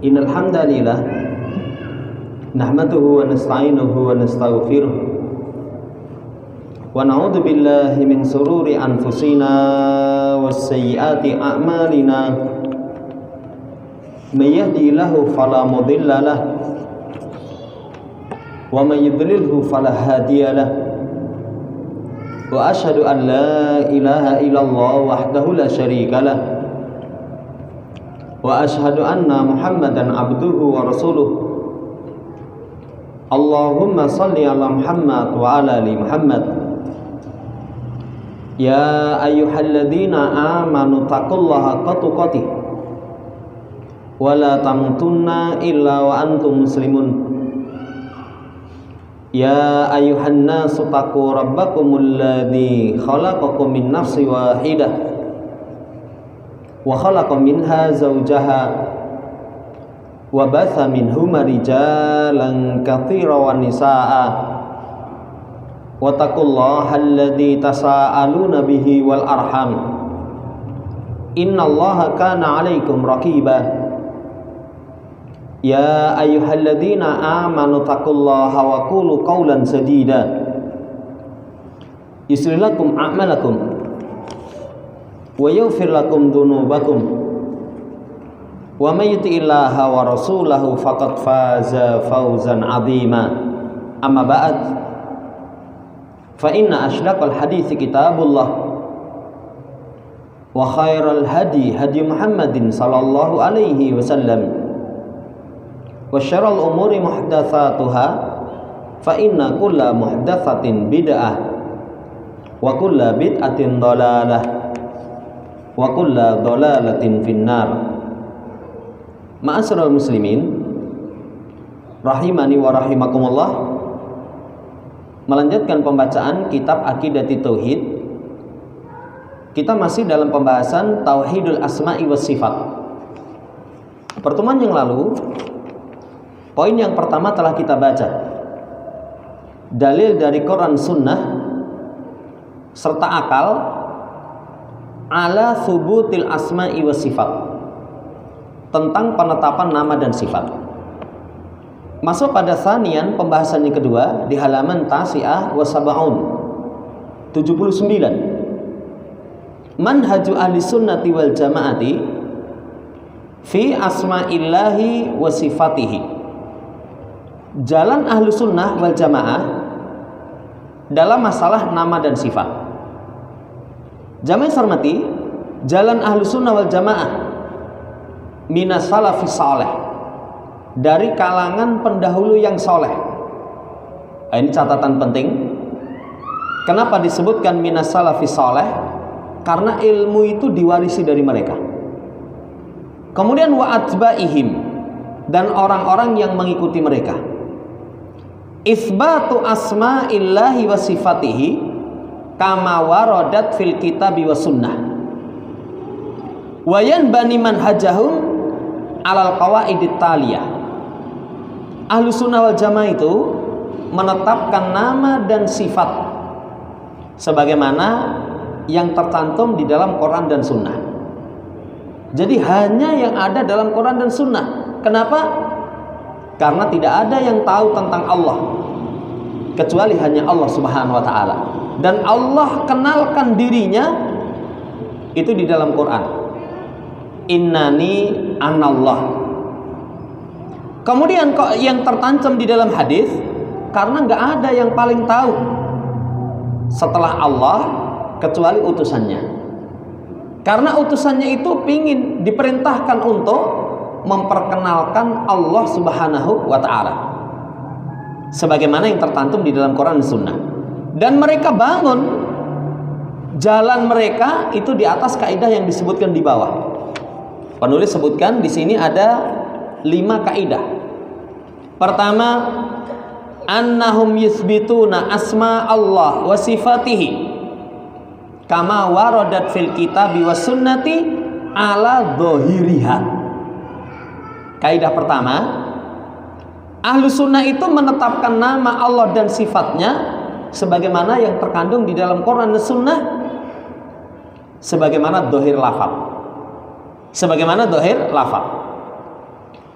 Innal hamdalillah nahmaduhu wa nasta'inuhu wa nastaghfiruh wa na'udzu billahi min sururi anfusina was sayyiati a'malina may yahdihillahu fala mudilla lahu wa may yudlilhu fala hadiya lahu wa asyhadu an la ilaha illallah wahdahu la syarika lahu wa asyhadu anna Muhammadan abduhu wa rasuluh. Allahumma salli ala Muhammad wa ala ali Muhammad. Ya ayyuhalladzina amanu taqullaha haqqa tuqatih wa la tamutunna illa wa antum muslimun. Ya ayyuhan nasu taqu rabbakumul ladzi khalaqakum min nafsin wahidah wa khalaqa minha zawjaha wa batha minhuma rijalan katsiran wan nisaa wa taqullaha alladzi tasaaluna bihi wal arham innallaha kana 'alaikum raqiba. Ya ayyuhalladzina amanu taqullaha wa qulu qawlan sadida yuslih lakum a'malakum wa yaghfir lakum dhunubakum wa may yuti'illaha wa rasulahu faqad faza fawzan 'azima. Amma ba'd, fa inna ashdaqal hadithi kitabullah wa khairal hadi hadi Muhammadin sallallahu alaihi wasallam wa syarrul umuri muhdatsatuha fa inna kulla muhdatsatin bid'ah wa kulla bid'atin dhalalah wa kulla dhalalatin finnar. Ma'asyiral muslimin rahimani wa rahimakumullah, melanjutkan pembacaan kitab Aqidatut Tauhid. Kita masih dalam pembahasan Tauhidul Asma'i was Sifat. Pertemuan yang lalu, poin yang pertama telah kita baca, dalil dari Quran Sunnah serta akal ala thubutil asma'i was sifat, tentang penetapan nama dan sifat. Masuk pada sanian, pembahasan yang kedua di halaman tasi'ah wa sab'un 79. Manhaju ahli sunnati wal jama'ati fi asma'illahi wa sifatihi. Jalan ahlu sunnah wal jamaah dalam masalah nama dan sifat. Jamaah hormati, jalan ahlu sunnah wal jamaah minas salafis saleh, dari kalangan pendahulu yang soleh. Ini catatan penting. Kenapa disebutkan minas salafis saleh? Karena ilmu itu diwarisi dari mereka. Kemudian wa atba'ihim, dan orang-orang yang mengikuti mereka. Isbatu asma'illahi wa sifatihi kama waradat fil kitabi wa sunnah wa yanbani manhajahum alal qawaidit taliyah. Ahlu sunnah wal jamaah itu menetapkan nama dan sifat sebagaimana yang tercantum di dalam Quran dan sunnah. Jadi hanya yang ada dalam Quran dan sunnah. Kenapa? Karena tidak ada yang tahu tentang Allah kecuali hanya Allah subhanahu wa ta'ala. Dan Allah kenalkan dirinya itu di dalam Quran. Innani anallah. Kemudian kok yang tertancap di dalam hadis, karena nggak ada yang paling tahu setelah Allah kecuali utusannya. Karena utusannya itu pingin diperintahkan untuk memperkenalkan Allah subhanahu wa ta'ala, sebagaimana yang tercantum di dalam Quran dan Sunnah. Dan mereka bangun jalan mereka itu di atas kaidah yang disebutkan di bawah. Penulis sebutkan di sini ada 5 kaidah. Pertama, annahum yuthbituna asma Allah wa sifatihi kama waradat fil kitabi was sunnati ala dhahiriha. Kaidah pertama, ahlu sunnah itu menetapkan nama Allah dan sifatnya sebagaimana yang terkandung di dalam Quran dan Sunnah, sebagaimana dohir lafaz.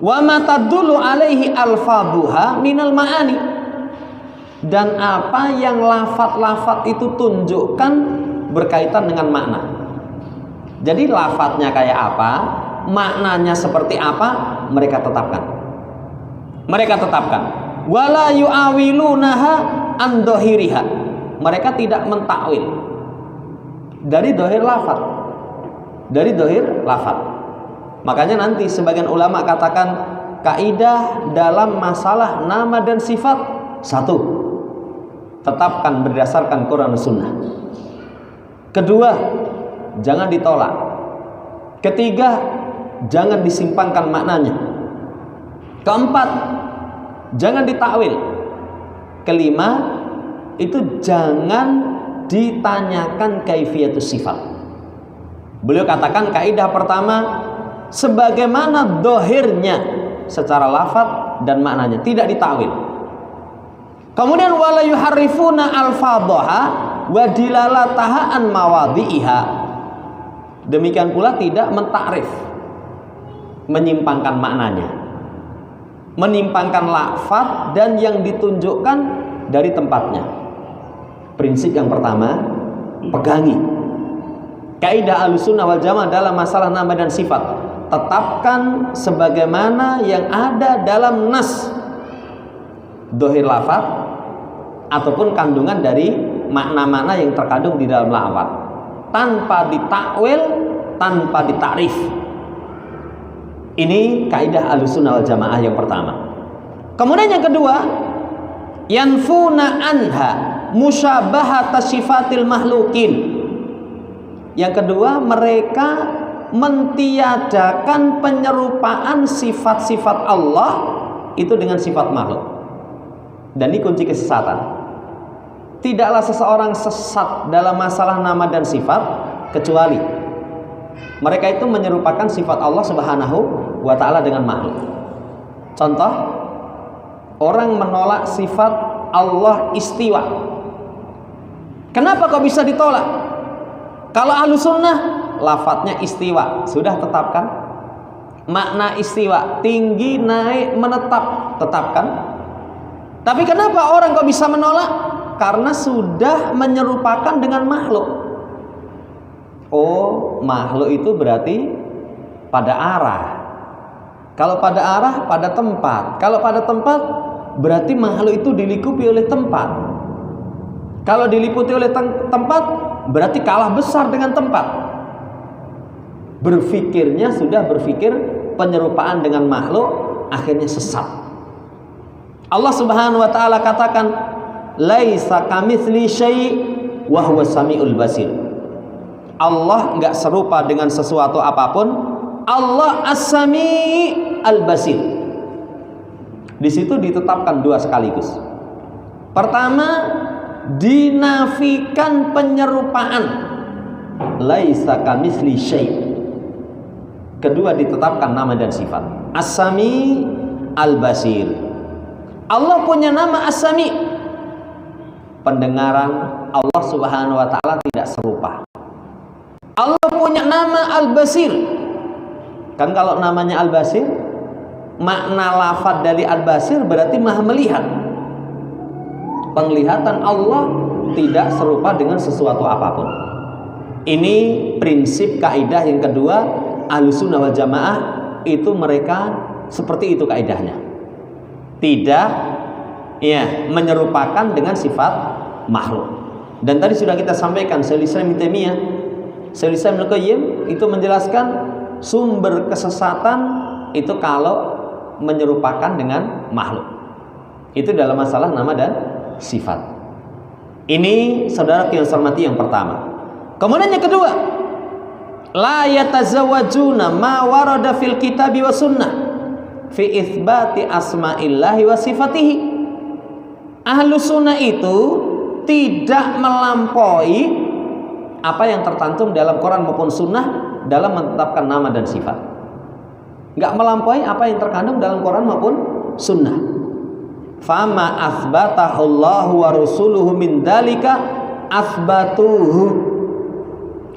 Wa ma tadullu alaihi alfaduha minal ma'ani, dan apa yang lafat-lafat itu tunjukkan berkaitan dengan makna. Jadi lafadznya kayak apa, maknanya seperti apa, mereka tetapkan. Mereka tetapkan. Wala yu'awilunaha an dohiriha. Mereka tidak mentakwil dari dohir lafaz. Dari dohir lafaz. Makanya nanti sebagian ulama katakan kaidah dalam masalah nama dan sifat, satu, tetapkan berdasarkan Quran dan Sunnah. Kedua, jangan ditolak. Ketiga, jangan disimpangkan maknanya. Keempat, jangan ditakwil. Kelima, itu jangan ditanyakan kaifiyatus sifat. Beliau katakan kaidah pertama, sebagaimana dohirnya secara lafaz dan maknanya, tidak ditakwil. Kemudian wala yuharrifuna alfadhaha wa dilalataha an mawadhi'iha. Demikian pula tidak mentakrif, menyimpangkan maknanya, menyimpangkan lafaz dan yang ditunjukkan dari tempatnya. Prinsip yang pertama, pegangi kaidah Ahlussunnah wal Jamaah dalam masalah nama dan sifat. Tetapkan sebagaimana yang ada dalam nas, dohir lafaz ataupun kandungan dari makna-makna yang terkandung di dalam lafaz, tanpa ditakwil, tanpa ditakrif. Ini kaidah Ahlussunnah wal Jamaah yang pertama. Kemudian yang kedua, yanfuna anha musyabahata sifatil mahlukin. Yang kedua, mereka mentiadakan penyerupaan sifat-sifat Allah itu dengan sifat makhluk. Dan ini kunci kesesatan. Tidaklah seseorang sesat dalam masalah nama dan sifat kecuali mereka itu menyerupakan sifat Allah Subhanahu wa ta'ala dengan makhluk. Contoh, orang menolak sifat Allah istiwa. Kenapa kok bisa ditolak? Kalau Ahlussunnah, lafadznya istiwa, sudah tetapkan. Makna istiwa, tinggi, naik, menetap, tetapkan. Tapi kenapa orang kok bisa menolak? Karena sudah menyerupakan dengan makhluk. Oh, makhluk itu berarti pada arah. Kalau pada arah, pada tempat. Kalau pada tempat, berarti makhluk itu dilingkupi oleh tempat. Kalau diliputi oleh tempat, berarti kalah besar dengan tempat. Berfikirnya sudah berfikir penyerupaan dengan makhluk, akhirnya sesat. Allah Subhanahu wa ta'ala katakan, laisa kamitsli syai' wa huwas samiul basir. Allah enggak serupa dengan sesuatu apapun. Allah as-sami' al-basir. Di situ ditetapkan dua sekaligus. Pertama, dinafikan penyerupaan, laisa kamitsli syai'. Kedua, ditetapkan nama dan sifat, as-sami' al-basir. Allah punya nama as-sami'. Pendengaran Allah Subhanahu wa ta'ala tidak serupa. Allah punya nama al-basir. Kan kalau namanya al-basir, makna lafaz dari al-basir berarti maha melihat. Penglihatan Allah tidak serupa dengan sesuatu apapun. Ini prinsip kaidah yang kedua. Ahlussunnah wal Jamaah itu mereka seperti itu kaidahnya. Tidak menyerupakan dengan sifat makhluk. Dan tadi sudah kita sampaikan, Syaikhul Islam Ibnu Taimiyah, Syaikhul Islam Ibnu Qayyim itu menjelaskan sumber kesesatan itu kalau menyerupakan dengan makhluk. Itu dalam masalah nama dan sifat. Ini saudara yang saya hormati yang pertama. Kemudian yang kedua, la yatazawwajuna ma warada fil kitabi wa sunnah fi itsbati asma'illahi wa sifatihi. Ahlussunnah itu tidak melampaui apa yang tercantum dalam Quran maupun sunnah dalam menetapkan nama dan sifat. Enggak melampaui apa yang terkandung dalam Quran maupun sunnah. Fama asbatahu Allah wa rasuluhu min dalika asbatuhu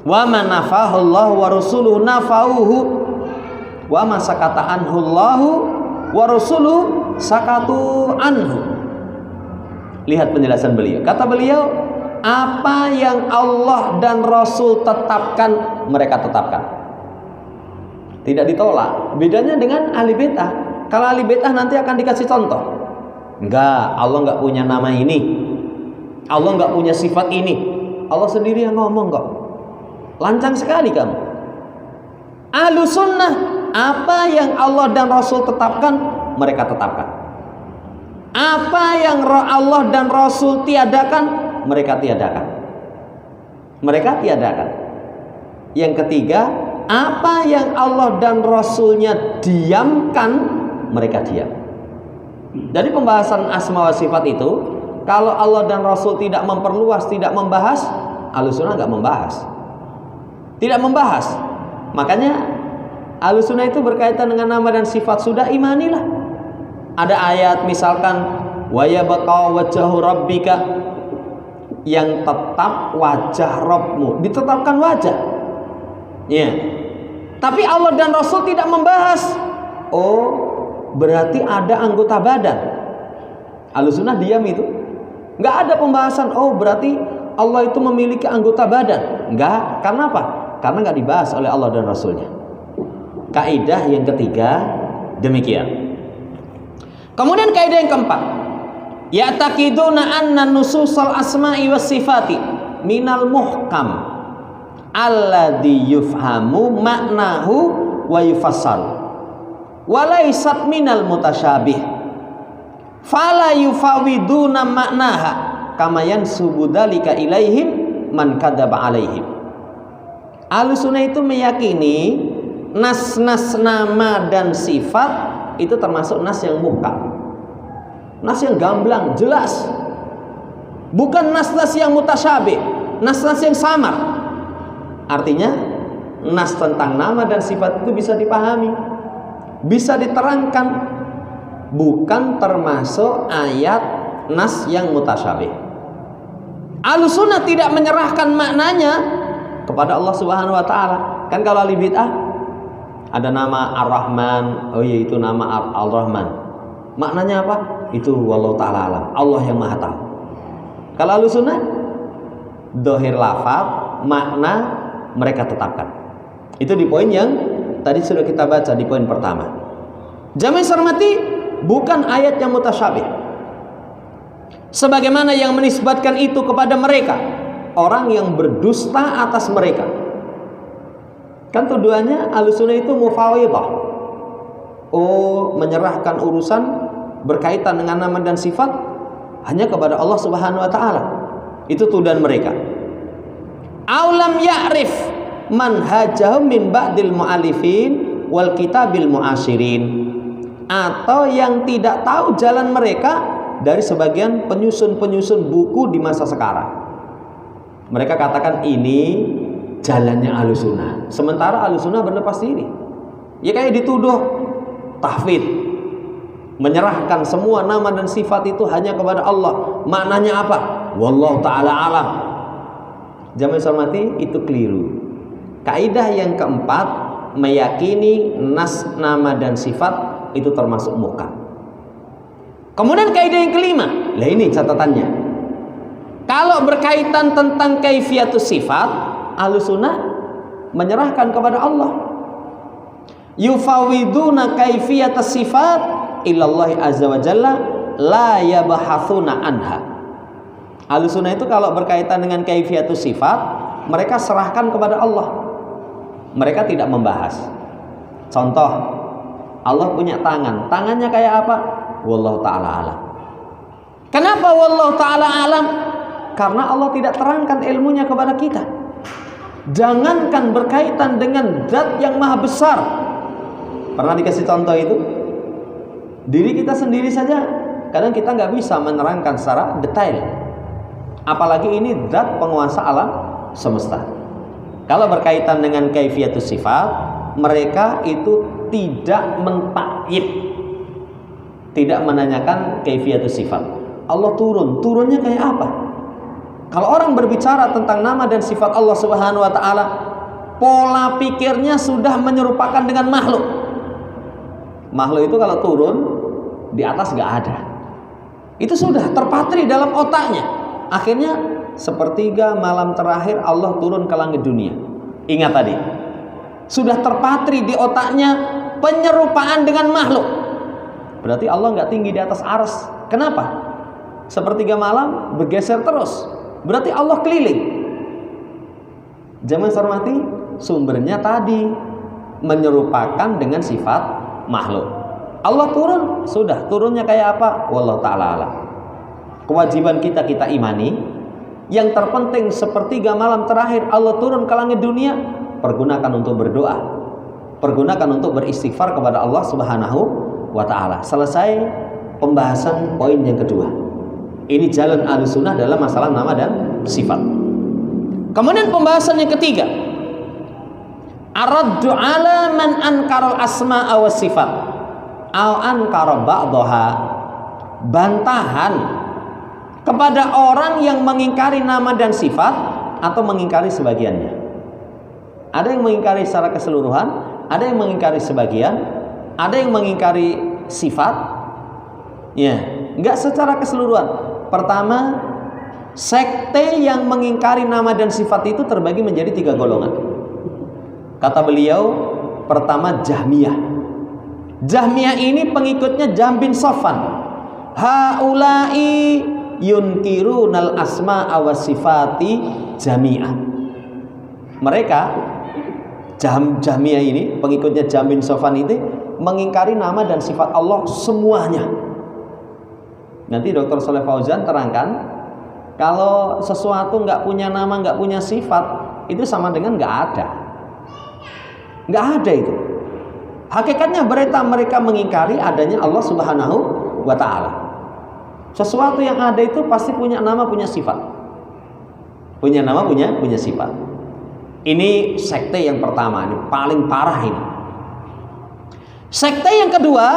wa man nafahu Allah wa rasuluhu nafauhu. Wa ma sakata anhu Allahu wa rasuluhu sakatu anhu. Lihat penjelasan beliau. Kata beliau, apa yang Allah dan Rasul tetapkan, mereka tetapkan. Tidak ditolak. Bedanya dengan ahli bid'ah. Kalau ahli bid'ah nanti akan dikasih contoh. Enggak, Allah enggak punya nama ini. Allah enggak punya sifat ini. Allah sendiri yang ngomong kok. Lancang sekali kamu. Ahlus sunnah, apa yang Allah dan Rasul tetapkan, mereka tetapkan. Apa yang Allah dan Rasul tiadakan, mereka tiadakan. Mereka tiadakan. Yang ketiga, apa yang Allah dan Rasulnya diamkan, mereka diam. Dari pembahasan asma wa sifat itu, kalau Allah dan Rasul tidak memperluas, tidak membahas, Ahlussunnah nggak membahas. Tidak membahas. Makanya Ahlussunnah itu berkaitan dengan nama dan sifat, sudah imanilah. Ada ayat misalkan wa yabqa wajhu rabbika, yang tetap wajah Rabbmu, ditetapkan wajah. Ya. Tapi Allah dan Rasul tidak membahas. Oh, berarti ada anggota badan. Ahlussunnah diam itu. Nggak ada pembahasan. Oh, berarti Allah itu memiliki anggota badan. Nggak. Karena apa? Karena nggak dibahas oleh Allah dan Rasulnya. Kaidah yang ketiga demikian. Kemudian kaidah yang keempat, ya'taqiduna anna nususal asma'i was sifati minal muhkam alladhi yufhamu maknahu wa yufassaru wa laysat minal mutasyabih fala yufawiduna maknaha kama yansubu dzalika ilaihim man kadzaba alaihim. Ahlussunnah itu meyakini nas-nas nama dan sifat itu termasuk nas yang muhkam, nas yang gamblang, jelas. Bukan nas-nas yang mutasyabih, nas-nas yang samar. Artinya nas tentang nama dan sifat itu bisa dipahami, bisa diterangkan, bukan termasuk ayat nas yang mutasyabih. Ahlussunnah tidak menyerahkan maknanya kepada Allah Subhanahu wa taala. Kan kalau ahli bid'ah ada nama Ar-Rahman, oh iya itu nama Al-Rahman. Maknanya apa? Itu wallahu taala alam, Allah yang Maha tahu. Kalau Ahlussunnah dzahir lafaz, makna mereka tetapkan. Itu di poin yang tadi sudah kita baca di poin pertama. Jamaah hormati, bukan ayat yang mutasyabih. Sebagaimana yang menisbatkan itu kepada mereka, orang yang berdusta atas mereka. Kan tuduhannya Ahlussunnah itu mufawwidah. Oh, menyerahkan urusan berkaitan dengan nama dan sifat hanya kepada Allah Subhanahu wa taala. Itu tuduhan mereka. Aulam ya'rif manhajahum min ba'dil mu'allifin wal kitabil mu'asyirin, atau yang tidak tahu jalan mereka dari sebagian penyusun-penyusun buku di masa sekarang. Mereka katakan ini jalannya Ahlussunnah, sementara Ahlussunnah berlepas diri. Ya kayak dituduh tahfidz, menyerahkan semua nama dan sifat itu hanya kepada Allah. Maknanya apa? Wallahu ta'ala alam. Jamaah hormati, itu keliru. Kaidah yang keempat, meyakini nas nama dan sifat itu termasuk muhkam. Kemudian kaidah yang kelima, lah ini catatannya. Kalau berkaitan tentang kaifiatus sifat, Ahlussunnah menyerahkan kepada Allah. Yufawiduna kaifiyatas sifat ilallahi azza wa jalla la yabhatsuna anha. Ahlussunnah itu kalau berkaitan dengan kaifiatus sifat, mereka serahkan kepada Allah. Mereka tidak membahas. Contoh, Allah punya tangan. Tangannya kayak apa? Wallahu ta'ala alam. Kenapa wallahu ta'ala alam? Karena Allah tidak terangkan ilmunya kepada kita. Jangankan berkaitan dengan zat yang maha besar. Pernah dikasih contoh itu? Diri kita sendiri saja kadang kita nggak bisa menerangkan secara detail. Apalagi ini zat penguasa alam semesta. Kalau berkaitan dengan kaifiatus sifat, mereka itu tidak mentakyid, tidak menanyakan kaifiatus sifat. Allah turunnya kayak apa? Kalau orang berbicara tentang nama dan sifat Allah Subhanahu wa taala, pola pikirnya sudah menyerupakan dengan makhluk. Makhluk itu kalau turun di atas nggak ada. Itu sudah terpatri dalam otaknya. Akhirnya sepertiga malam terakhir Allah turun ke langit dunia. Ingat tadi, sudah terpatri di otaknya penyerupaan dengan makhluk. Berarti Allah nggak tinggi di atas arsy. Kenapa? Sepertiga malam bergeser terus. Berarti Allah keliling. Jamaah hormati, sumbernya tadi menyerupakan dengan sifat makhluk. Allah turun, sudah turunnya kayak apa? Wallahu ta'ala alam. Kewajiban kita imani. Yang terpenting sepertiga malam terakhir Allah turun ke langit dunia, pergunakan untuk berdoa, pergunakan untuk beristighfar kepada Allah Subhanahu wa ta'ala. Selesai pembahasan poin yang kedua. Ini jalan Ahlussunnah dalam masalah nama dan sifat. Kemudian pembahasan yang ketiga, ar-raddu ala man ankaral asma'a was sifat aw ankara ba'daha. Bantahan kepada orang yang mengingkari nama dan sifat atau mengingkari sebagiannya. Ada yang mengingkari secara keseluruhan, ada yang mengingkari sebagian, ada yang mengingkari sifat. Ya, enggak secara keseluruhan. Pertama, sekte yang mengingkari nama dan sifat itu terbagi menjadi 3 golongan. Kata beliau, pertama Jahmiyah. Jahmiyah ini pengikutnya Jahm bin Safwan. Haula'i yunkirunal asma'a was sifati jami'ah. Mereka Jahmiyah ini, pengikutnya Jahm bin Safwan itu mengingkari nama dan sifat Allah semuanya. Nanti Dr. Shalih Fauzan terangkan, kalau sesuatu nggak punya nama, nggak punya sifat, itu sama dengan nggak ada. Nggak ada itu. Hakikatnya mereka mengingkari adanya Allah Subhanahu wa ta'ala. Sesuatu yang ada itu pasti punya nama, punya sifat. Punya nama, punya sifat. Ini sekte yang pertama, ini paling parah ini. Sekte yang kedua,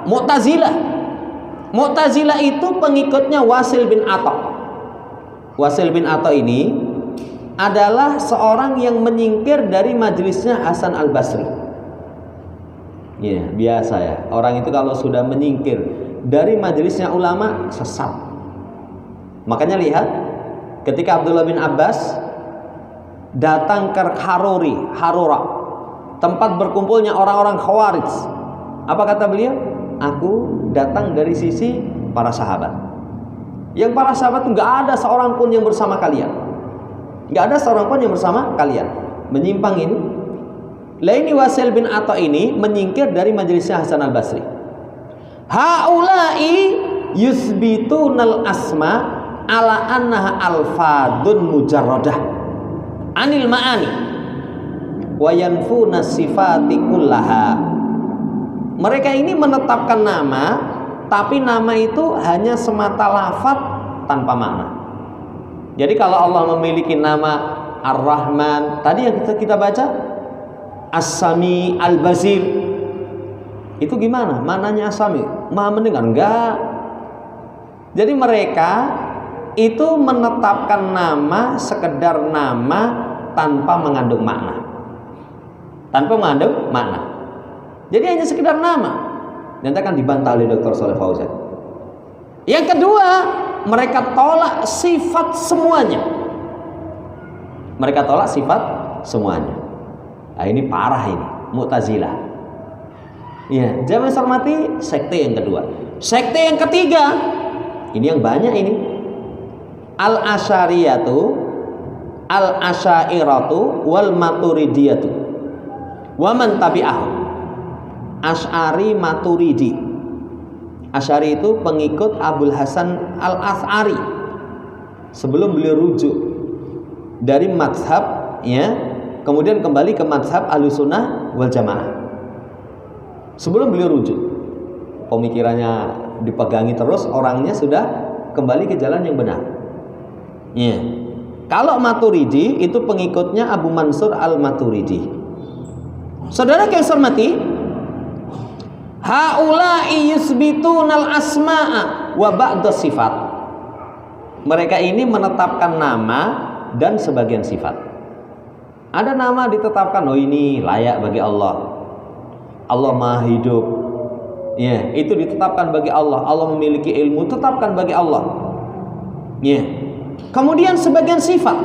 Mu'tazilah. Mu'tazilah itu pengikutnya Wasil bin Atha. Wasil bin Atha ini adalah seorang yang menyingkir dari majelisnya Hasan al-Basri. Ya, biasa ya. Orang itu kalau sudah menyingkir dari majelisnya ulama, sesat. Makanya lihat, ketika Abdullah bin Abbas datang ke Harura, tempat berkumpulnya orang-orang Khawarij, apa kata beliau? Aku datang dari sisi para sahabat. Yang para sahabat itu nggak ada seorang pun yang bersama kalian. Nggak ada seorang pun yang bersama kalian. Menyimpang ini. Lah ini Wasil bin Atha ini menyingkir dari majelisnya Hasan al-Basri. Haula'i yusbitunal asma ala annaha alfadun mujarradah anil ma'ani wa yanfuna sifati kullaha. Mereka ini menetapkan nama, tapi nama itu hanya semata lafaz tanpa makna. Jadi kalau Allah memiliki nama Ar-Rahman, tadi yang kita baca As-Sami Al-Basir, itu gimana? Maknanya As-Sami, Maha mendengar? Enggak. Jadi mereka itu menetapkan nama sekedar nama tanpa mengandung makna. Tanpa mengandung makna. Jadi hanya sekedar nama. Nanti akan dibantah oleh Dr. Shalih Fauzan. Yang kedua, mereka tolak sifat semuanya. Mereka tolak sifat semuanya. Nah, ini parah ini, Mu'tazilah. Ya, jangan hormati sekte yang kedua. Sekte yang ketiga, ini yang banyak ini. Al-Asy'ariyatu, Al-Asy'ariyatu wal Maturidiyatu. Wa man tabi'ahu. Asy'ari Maturidi. Asy'ari itu pengikut Abul Hasan Al-Asy'ari. Sebelum beliau rujuk dari mazhab, ya, kemudian kembali ke mazhab Ahlussunnah wal Jamaah. Sebelum beliau rujuk, pemikirannya dipegangi terus, orangnya sudah kembali ke jalan yang benar. Ya. Kalau Maturidi itu pengikutnya Abu Mansur Al-Maturidi. Saudara yang hormati, haula'i yusbitunal asma'a wa ba'da sifat. Mereka ini menetapkan nama dan sebagian sifat. Ada nama ditetapkan, oh ini layak bagi Allah. Allah Maha hidup, Ya, itu ditetapkan bagi Allah. Allah memiliki ilmu, tetapkan bagi Allah. Ya. Kemudian sebagian sifat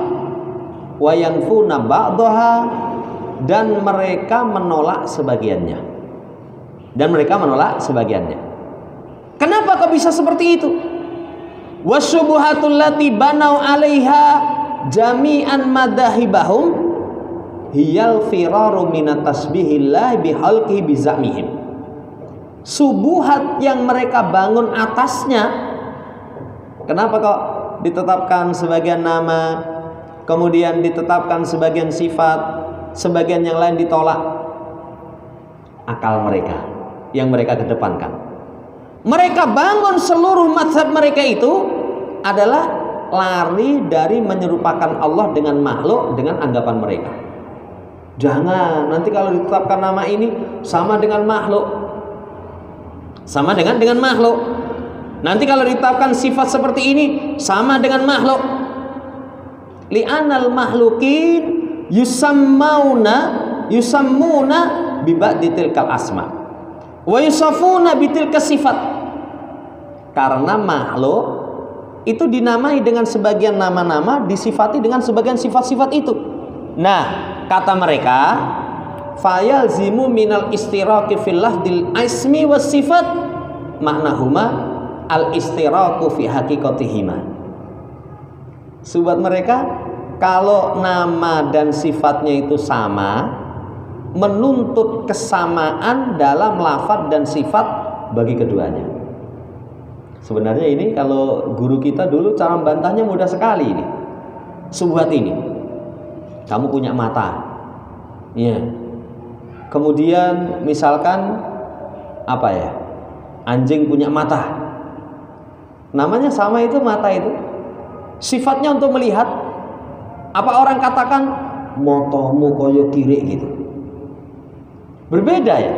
wa yanfuna ba'daha, dan mereka menolak sebagiannya. Kenapa kok bisa seperti itu? Wasyubuhatul lati banau 'alaiha jami'an madahibahum hiyal firaru minat tasbihillah bihalqihi bizamihim. Subuhat yang mereka bangun atasnya, kenapa kok ditetapkan sebagian nama, kemudian ditetapkan sebagian sifat, sebagian yang lain ditolak? Akal mereka yang mereka kedepankan. Mereka bangun seluruh mazhab mereka itu adalah lari dari menyerupakan Allah dengan makhluk dengan anggapan mereka. Jangan, nanti kalau ditetapkan nama ini sama dengan makhluk. Nanti kalau ditetapkan sifat seperti ini sama dengan makhluk. Li'anal makhlukin yusammuna bi ba'di tilkal asma wa yusafuna bi tilka sifat. Karena makhluk itu dinamai dengan sebagian nama-nama, disifati dengan sebagian sifat-sifat itu. Nah, kata mereka, fayalzimu minal istiraqi fil lahdil ismi was sifat maknahuma al istiraqu fi haqiqatihima. Buat mereka, kalau nama dan sifatnya itu sama, menuntut kesamaan dalam lafaz dan sifat bagi keduanya. Sebenarnya ini kalau guru kita dulu cara membantahnya mudah sekali ini. Subhat ini. Kamu punya mata. Iya. Kemudian misalkan apa ya? Anjing punya mata. Namanya sama itu mata itu. Sifatnya untuk melihat. Apa orang katakan motomu koyo kiri gitu. Berbeda ya.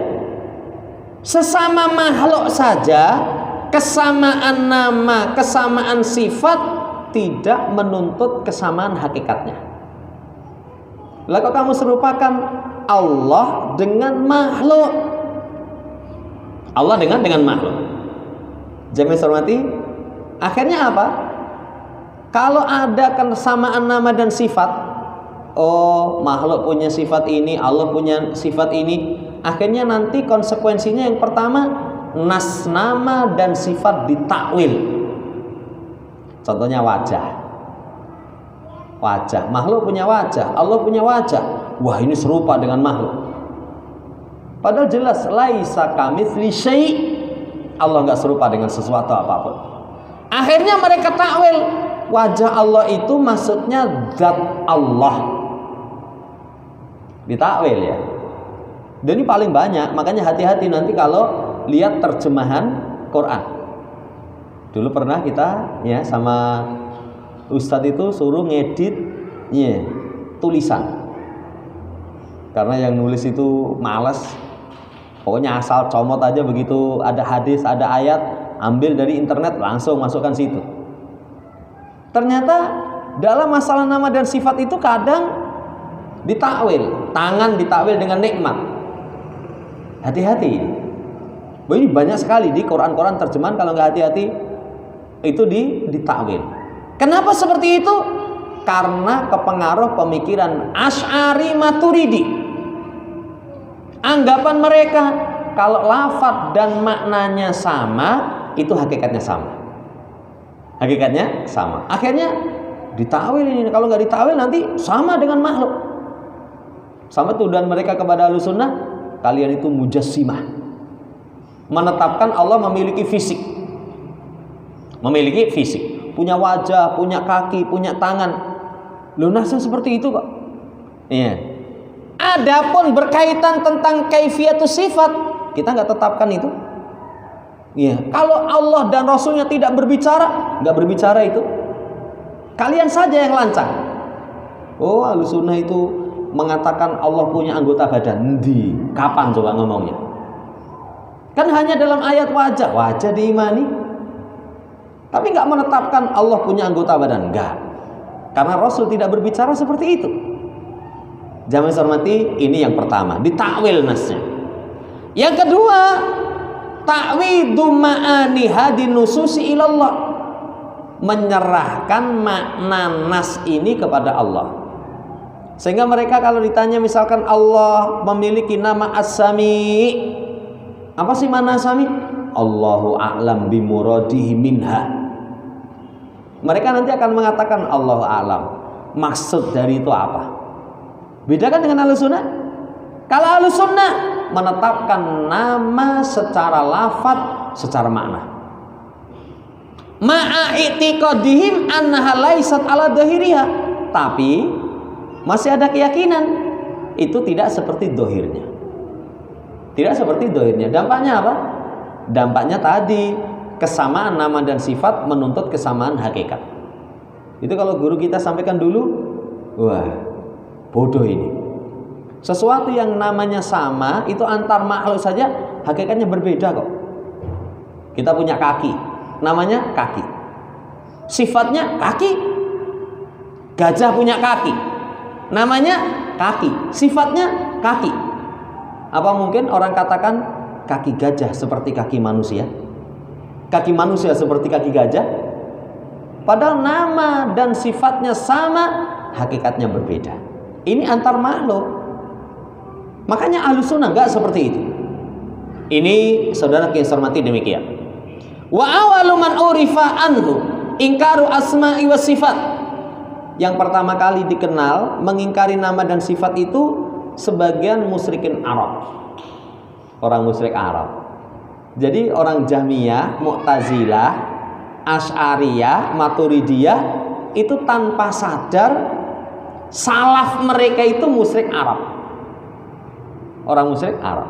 Sesama makhluk saja, kesamaan nama, kesamaan sifat tidak menuntut kesamaan hakikatnya. Lah kok kamu serupakan Allah dengan makhluk? Allah dengan makhluk. Jamaah hormati, akhirnya apa? Kalau ada kesamaan nama dan sifat, oh makhluk punya sifat ini, Allah punya sifat ini, akhirnya nanti konsekuensinya yang pertama, nas nama dan sifat ditakwil. Contohnya wajah. Makhluk punya wajah, Allah punya wajah. Wah, ini serupa dengan makhluk. Padahal jelas laisa kamitsli syai'. Allah enggak serupa dengan sesuatu apapun. Akhirnya mereka takwil, wajah Allah itu maksudnya zat Allah. Ditakwil ya. Dan ini paling banyak, makanya hati-hati nanti kalau lihat terjemahan Quran. Dulu pernah kita ya sama Ustadz itu suruh ngedit ya, tulisan. Karena yang nulis itu malas. Pokoknya asal comot aja, begitu ada hadis, ada ayat, ambil dari internet langsung masukkan situ. Ternyata dalam masalah nama dan sifat itu kadang ditakwil. Tangan ditakwil dengan nikmat. Hati-hati. Ini banyak sekali di Quran terjemahan, kalau nggak hati-hati itu ditakwil. Kenapa seperti itu? Karena kepengaruh pemikiran Asy'ari Maturidi. Anggapan mereka kalau lafaz dan maknanya sama, itu hakikatnya sama. Akhirnya ditakwil ini. Kalau nggak ditakwil nanti sama dengan makhluk. Sama tuduhan mereka kepada Ahlussunnah, kalian itu mujassimah. Menetapkan Allah memiliki fisik, punya wajah, punya kaki, punya tangan. Loh, nafsu seperti itu kok. Iya. Adapun berkaitan tentang kaifiatus sifat, kita nggak tetapkan itu. Iya. Kalau Allah dan Rasulnya tidak berbicara, nggak berbicara itu. Kalian saja yang lancang. Oh, Ahlussunnah itu mengatakan Allah punya anggota badan. Di kapan coba ngomongnya? Kan hanya dalam ayat wajah diimani. Tapi nggak menetapkan Allah punya anggota badan, enggak. Karena Rasul tidak berbicara seperti itu. Jamaah hormati, ini yang pertama, ditakwil nasnya. Yang kedua, ta'widu ma'ani hadin nususi ilallah, menyerahkan makna nas ini kepada Allah. Sehingga mereka kalau ditanya misalkan Allah memiliki nama As-Sami, apa sih makna As-Sami? Allahu a'lam bimuradihi minha. Mereka nanti akan mengatakan Allahu a'lam, maksud dari itu apa. Bedakan dengan Ahlussunnah. Kalau Ahlussunnah menetapkan nama secara lafadz, secara makna. Ma'a i'tiqadihim annaha laysat ala dhahiriha, tapi masih ada keyakinan itu tidak seperti dohirnya. Tidak seperti dohirnya. Dampaknya apa? Dampaknya tadi, kesamaan nama dan sifat menuntut kesamaan hakikat. Itu kalau guru kita sampaikan dulu, wah, bodoh ini. Sesuatu yang namanya sama itu antar makhluk saja hakikatnya berbeda kok. Kita punya kaki, namanya kaki. Sifatnya kaki. Gajah punya kaki, namanya kaki. Sifatnya kaki. Apa mungkin orang katakan kaki gajah seperti kaki manusia? Kaki manusia seperti kaki gajah? Padahal nama dan sifatnya sama, hakikatnya berbeda. Ini antar makhluk. Makanya Ahlussunnah enggak seperti itu. Ini saudara yang saya hormati demikian. Wa awalu man urifa anhu ingkaru asma'i was sifat. Yang pertama kali dikenal mengingkari nama dan sifat itu sebagian musyrikin Arab. Orang musyrik Arab. Jadi orang Jahmiyah, Mu'tazilah, Asy'ariyah, Maturidiyah itu tanpa sadar salaf mereka itu musyrik Arab. Orang musyrik Arab.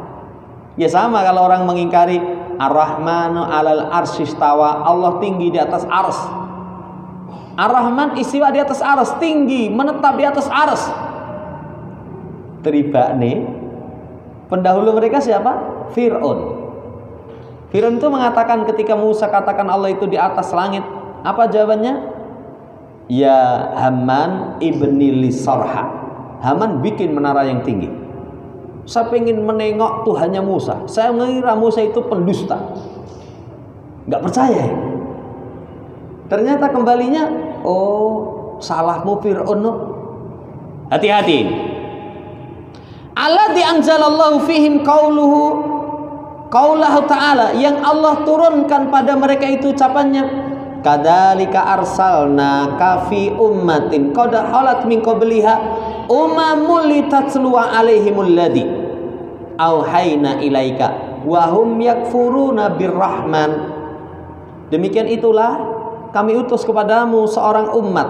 Ya sama kalau orang mengingkari Ar-Rahmanu 'alal arsy istawa, Allah tinggi di atas ars. Ar-Rahman istiwa di atas ars, tinggi, menetap di atas ars. Teribak nih. Pendahulu mereka siapa? Fir'aun. Fir'aun itu mengatakan ketika Musa katakan Allah itu di atas langit, apa jawabannya? Ya Haman ibni li sarha. Haman bikin menara yang tinggi. Saya pengen menengok Tuhannya Musa. Saya mengira Musa itu pendusta. Nggak percaya ya? Ternyata kembalinya, oh salahmu Fir'aun. Hati-hati. Alladzi anzalallahu fihim qaulahu ta'ala, yang Allah turunkan pada mereka itu ucapannya, kadzalika arsalnaka fi ummatin qad halat min qabliha umamul litatluwa alaihimul ladzi auhayna ilaika wa hum yakfuruna birrahman. Demikian itulah kami utus kepadamu seorang umat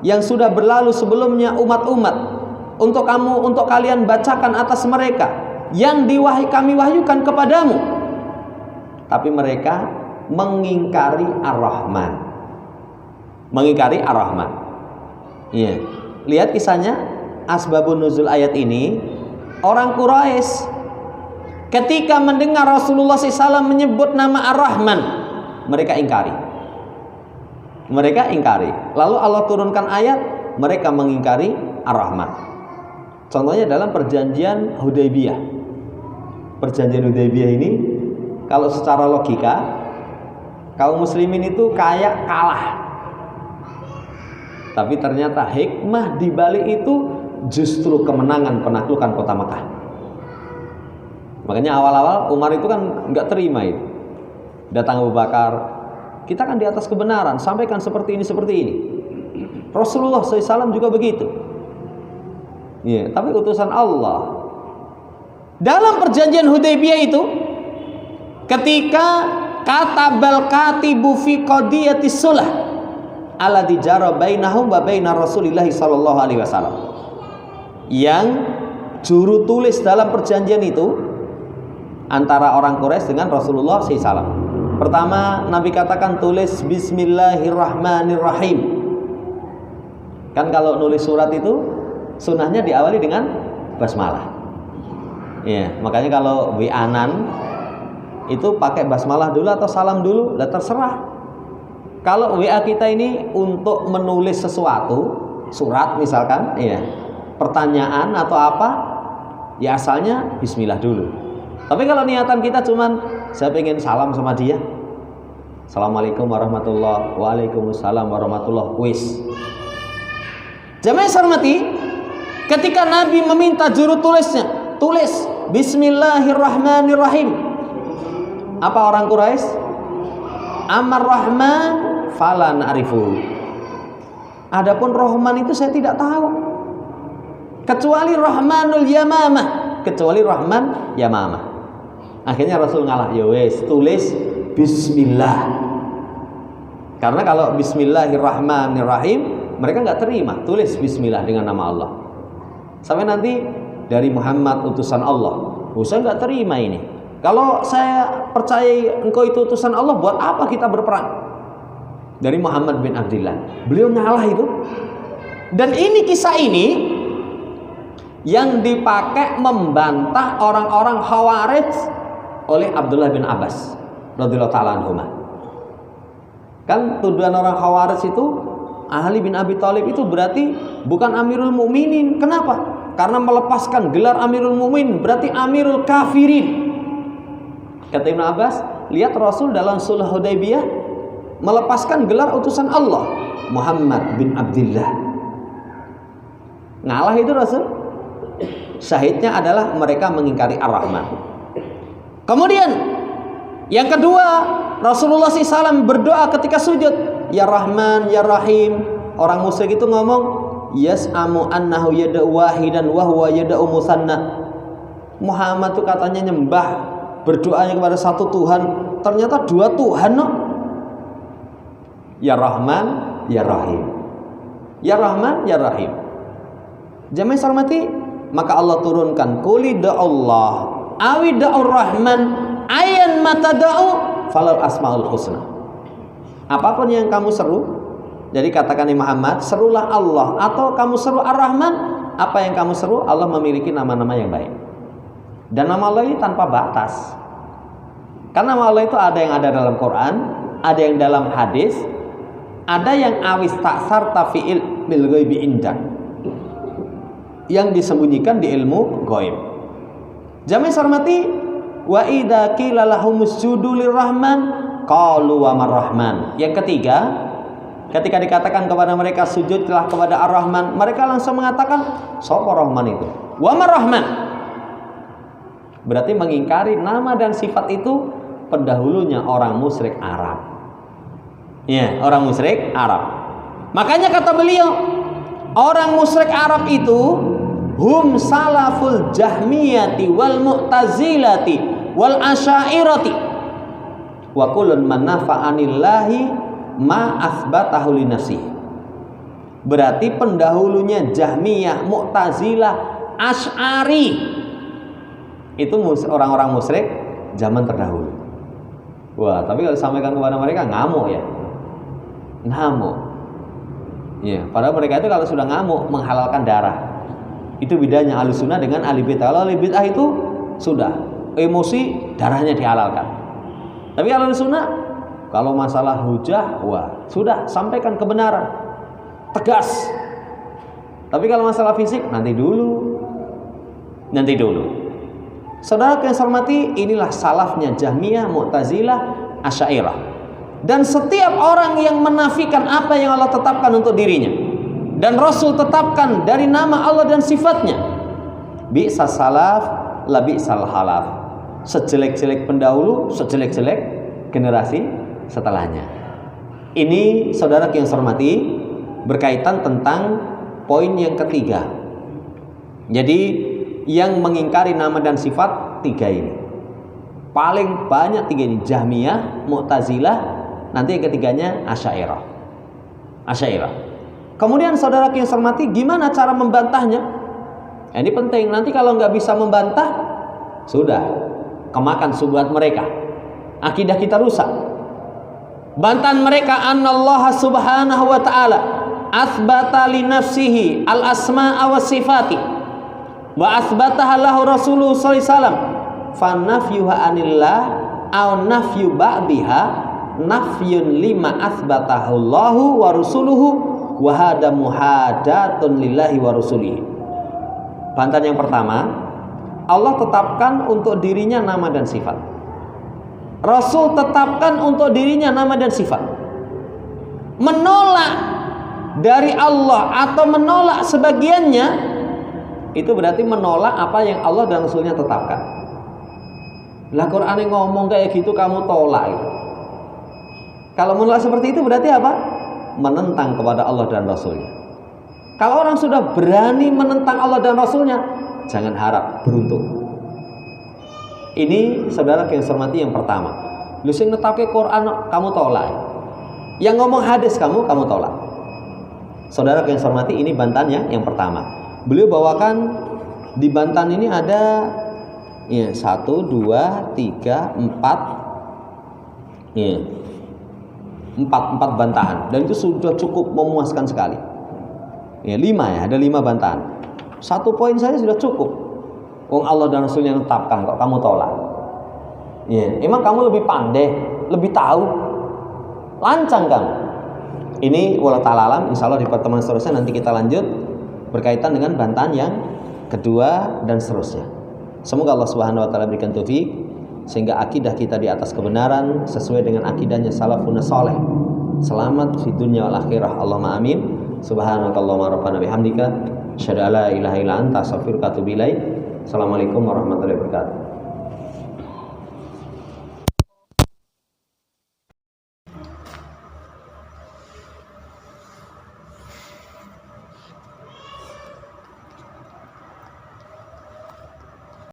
yang sudah berlalu sebelumnya umat-umat untuk kalian bacakan atas mereka yang kami wahyukan kepadamu, tapi mereka mengingkari Ar-Rahman. Mengingkari Ar-Rahman. Iya. Lihat kisahnya, asbabun nuzul ayat ini. Orang Quraisy ketika mendengar Rasulullah SAW menyebut nama Ar-Rahman, mereka ingkari. Mereka ingkari. Lalu Allah turunkan ayat, mereka mengingkari Ar-Rahman. Contohnya dalam perjanjian Hudaybiyah. Perjanjian Hudaybiyah ini, kalau secara logika, kaum muslimin itu kayak kalah. Tapi ternyata hikmah di balik itu justru kemenangan penaklukan kota Mekah. Makanya awal-awal Umar itu kan nggak terima itu. Datang Abu Bakar, kita kan di atas kebenaran, sampaikan seperti ini, seperti ini. Rasulullah SAW juga begitu. Ya, tapi utusan Allah. Dalam perjanjian Hudaybiyah itu, ketika katabal katibu fi qadiyatis sulah allati jara bainahum wa bainar Rasulillah sallallahu alaihi wasallam, yang juru tulis dalam perjanjian itu antara orang Quraisy dengan Rasulullah SAW. Pertama Nabi katakan tulis Bismillahirrahmanirrahim. Kan kalau nulis surat itu sunnahnya diawali dengan basmalah. Ya, makanya kalau wi'anan itu pakai basmalah dulu atau salam dulu, lah terserah. Kalau WA kita ini untuk menulis sesuatu, surat misalkan, ya, pertanyaan atau apa, ya asalnya bismillah dulu. Tapi kalau niatan kita cuman saya pengen salam sama dia. Assalamualaikum warahmatullahi, waalaikumsalam warahmatullahi, wis. Jamaah hormati, ketika Nabi meminta juru tulisnya, tulis Bismillahirrahmanirrahim. Apa orang Quraisy? Amar Rahman fala na'rifu. Adapun Rahman itu saya tidak tahu. Kecuali Rahmanul Yamamah, kecuali Rahman Yamamah. Akhirnya Rasul ngalah, ya wes, tulis Bismillah. Karena kalau Bismillahirrahmanirrahim mereka nggak terima, tulis Bismillah dengan nama Allah. Sampai nanti dari Muhammad utusan Allah, saya nggak terima ini. Kalau saya percaya engkau itu utusan Allah, buat apa kita berperang? Dari Muhammad bin Abdullah, beliau ngalah itu. Dan ini kisah ini yang dipakai membantah orang-orang Khawarij oleh Abdullah bin Abbas radhiyallahu ta'ala anhuma. Kan tuduhan orang Khawarij itu, Ali bin Abi Thalib itu berarti bukan Amirul Mukminin. Kenapa? Karena melepaskan gelar Amirul Mukminin berarti Amirul Kafirin. Kata Ibn Abbas, lihat Rasul dalam Sulh Hudaybiyah melepaskan gelar utusan Allah, Muhammad bin Abdullah. Ngalah itu Rasul. Syahidnya adalah mereka mengingkari Ar-Rahman. Kemudian yang kedua, Rasulullah SAW berdoa ketika sujud, Ya Rahman, Ya Rahim. Orang musyrik itu ngomong, Yas'amu annahu yada'u wahidan wa huwa yada'u musanna. Muhammad itu katanya nyembah, berdoanya kepada satu Tuhan, ternyata dua Tuhan, no? Ya Rahman, Ya Rahim. Ya Rahman, Ya Rahim. Jamaah hormati, maka Allah turunkan Qul Allah awi da'ur Rahman ayan matada'u falal asmaul husna. Apapun yang kamu seru, jadi katakan Muhammad, serulah Allah, atau kamu seru Ar-Rahman, apa yang kamu seru, Allah memiliki nama-nama yang baik. Dan nama Allah ini tanpa batas. Karena nama Allah itu ada yang ada dalam Quran, ada yang dalam hadis, ada yang awis taksar tafi'il bil ghaibi indak, yang disembunyikan di ilmu gaib. Jamaah hormati, wa idza qila lahum usjudu lirrahman qalu wa marrahman. Yang ketiga, ketika dikatakan kepada mereka sujudlah kepada Ar-Rahman, mereka langsung mengatakan sapa Rahman itu? Wa marrahman. Berarti mengingkari nama dan sifat itu pendahulunya orang musyrik Arab. Ya, orang musyrik Arab. Makanya kata beliau, orang musyrik Arab itu hum salaful jahmiyati wal mu'tazilati wal asyairati wa kullun man nafa'anillahi ma asbatahu li nafsihi. Berarti pendahulunya Jahmiyah, Mu'tazilah, Asy'ari. Itu orang-orang musyrik zaman terdahulu. Wah, tapi kalau disampaikan kepada mereka ngamuk ya. Ngamuk. Ya, padahal mereka itu kalau sudah ngamuk menghalalkan darah. Itu bedanya Ahlussunnah dengan ahli bid'ah. Kalau ahli bid'ah itu sudah emosi, darahnya dihalalkan. Tapi kalau Ahlussunnah, kalau masalah hujah, wah, sudah sampaikan kebenaran, tegas. Tapi kalau masalah fisik, nanti dulu. Saudara yang saya hormati, inilah salafnya Jahmiyah, Mu'tazilah, Asy'ariyah. Dan setiap orang yang menafikan apa yang Allah tetapkan untuk dirinya dan Rasul tetapkan dari nama Allah dan sifatnya, bi'sa salaf la bi'sal halaf. Sejelek-jelek pendahulu, sejelek-jelek generasi setelahnya. Ini saudara yang saya hormati berkaitan tentang poin yang ketiga. Jadi yang mengingkari nama dan sifat tiga ini, paling banyak tiga ini, Jahmiyah, Mu'tazilah, nanti yang ketiganya Asy'ariyah. Kemudian saudara yang saya hormati, gimana cara membantahnya? Ini penting. Nanti kalau nggak bisa membantah, sudah kemakan subhat mereka, akidah kita rusak. Bantahan mereka, annallaha subhanahu wa ta'ala asbata li nafsihi al asma'a was sifati wa asbataha lahu Rasulullah sallallahu alaihi wasallam fa nafyuha anillah aw nafyu ba'diha nafyun lima asbatahu Allahu wa rasuluhu wa hada muhadatun lillahi wa rasulihi. Bantahan yang pertama, Allah tetapkan untuk dirinya nama dan sifat. Rasul tetapkan untuk dirinya nama dan sifat. Menolak dari Allah atau menolak sebagiannya, itu berarti menolak apa yang Allah dan Rasulnya tetapkan. Lah Quran yang ngomong kayak gitu kamu tolak itu. Kalau menolak seperti itu berarti apa? Menentang kepada Allah dan Rasulnya. Kalau orang sudah berani menentang Allah dan Rasulnya, jangan harap beruntung. Ini saudara yang saya hormati yang pertama. Lu sing netapke Quran kamu tolak. Yang ngomong hadis kamu tolak. Saudara yang saya hormati, ini bantahannya yang pertama. Beliau bawakan di bantahan ini ada 1, 2, 3, 4 empat bantahan, dan itu sudah cukup memuaskan sekali. 5 ada 5 bantahan. 1 poin saja sudah cukup. Wong Allah dan Rasulnya tetapkan kok kamu tolak. Emang kamu lebih pandai, lebih tahu, lancang kamu. Ini wallahu ta'ala alam. Insyaallah di pertemuan seterusnya nanti kita lanjut berkaitan dengan bantahan yang kedua dan seterusnya. Semoga Allah Subhanahu wa taala berikan taufik sehingga akidah kita di atas kebenaran sesuai dengan akidahnya salafun saleh. Selamat di dunia wal akhirah. Allahumma amin. Subhanakallahumma rabbana bihamdika asyhadu an la ilaha illa anta astaghfiruka wa atubu ilaik. Assalamualaikum warahmatullahi wabarakatuh.